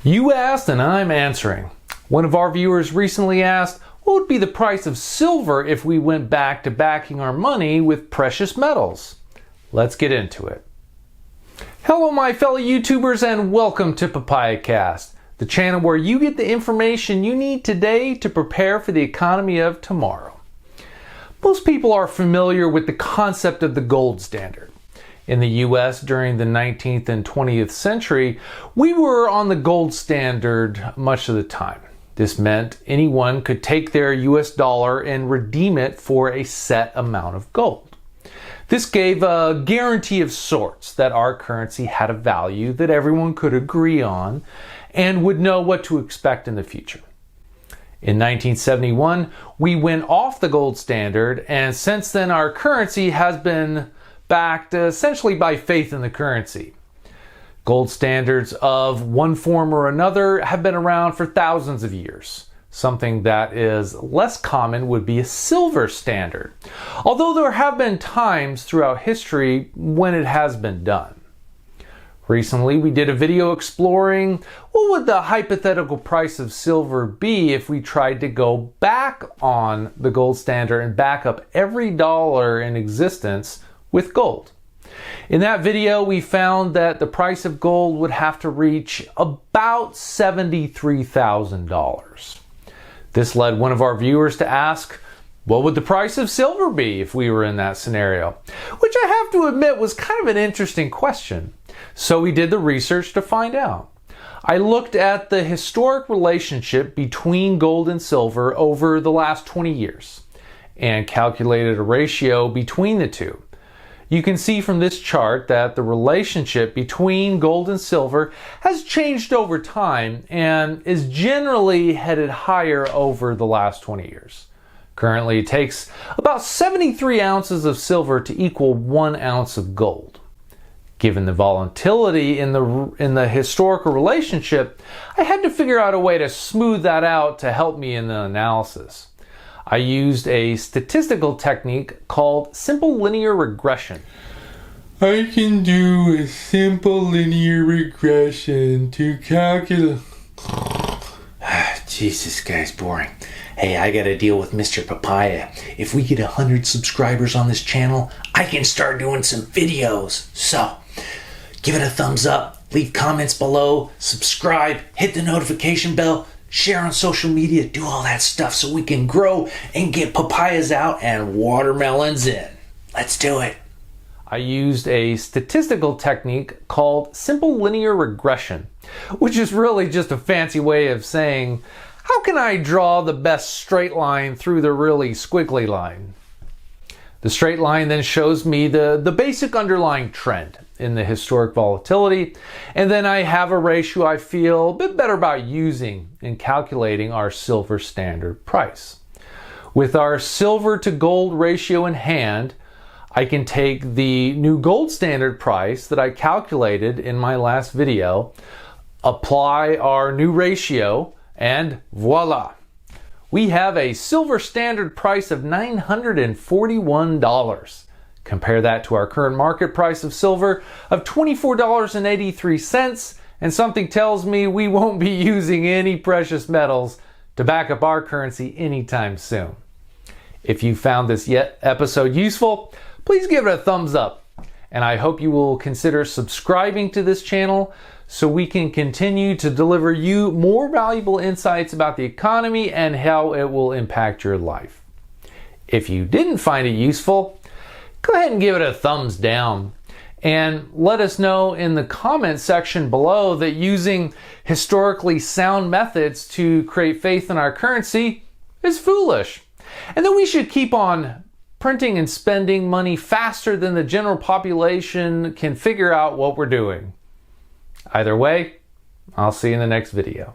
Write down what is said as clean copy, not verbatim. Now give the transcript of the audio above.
You asked and I'm answering. One of our viewers recently asked, what would be the price of silver if we went back to backing our money with precious metals? Let's get into it. Hello my fellow YouTubers and welcome to PapayaCast, the channel where you get the information you need today to prepare for the economy of tomorrow. Most people are familiar with the concept of the gold standard. In the US during the 19th and 20th century, we were on the gold standard much of the time. This meant anyone could take their US dollar and redeem it for a set amount of gold. This gave a guarantee of sorts that our currency had a value that everyone could agree on and would know what to expect in the future. In 1971, we went off the gold standard, and since then our currency has been backed essentially by faith in the currency. Gold standards of one form or another have been around for thousands of years. Something that is less common would be a silver standard, although there have been times throughout history when it has been done. Recently, we did a video exploring what would the hypothetical price of silver be if we tried to go back on the gold standard and back up every dollar in existence with gold. In that video, we found that the price of gold would have to reach about $73,000. This led one of our viewers to ask, what would the price of silver be if we were in that scenario? Which I have to admit was kind of an interesting question. So we did the research to find out. I looked at the historic relationship between gold and silver over the last 20 years and calculated a ratio between the two. You can see from this chart that the relationship between gold and silver has changed over time and is generally headed higher over the last 20 years. Currently, it takes about 73 ounces of silver to equal 1 ounce of gold. Given the volatility in the historical relationship, I had to figure out a way to smooth that out to help me in the analysis. I used a statistical technique called simple linear regression. I can do a simple linear regression to calculate... Jesus, guy's boring. Hey, I gotta deal with Mr. Papaya. If we get 100 subscribers on this channel, I can start doing some videos. So, give it a thumbs up, leave comments below, subscribe, hit the notification bell, share on social media, do all that stuff so we can grow and get papayas out and watermelons in. Let's do it. I used a statistical technique called simple linear regression, which is really just a fancy way of saying, how can I draw the best straight line through the really squiggly line? The straight line then shows me the basic underlying trend in the historic volatility, and then I have a ratio I feel a bit better about using in calculating our silver standard price. With our silver to gold ratio in hand, I can take the new gold standard price that I calculated in my last video, apply our new ratio, and voila! We have a silver standard price of $941. Compare that to our current market price of silver of $24.83, and something tells me we won't be using any precious metals to back up our currency anytime soon. If you found this episode useful, please give it a thumbs up, and I hope you will consider subscribing to this channel so we can continue to deliver you more valuable insights about the economy and how it will impact your life. If you didn't find it useful, go ahead and give it a thumbs down and let us know in the comment section below that using historically sound methods to create faith in our currency is foolish, and that we should keep on printing and spending money faster than the general population can figure out what we're doing. Either way, I'll see you in the next video.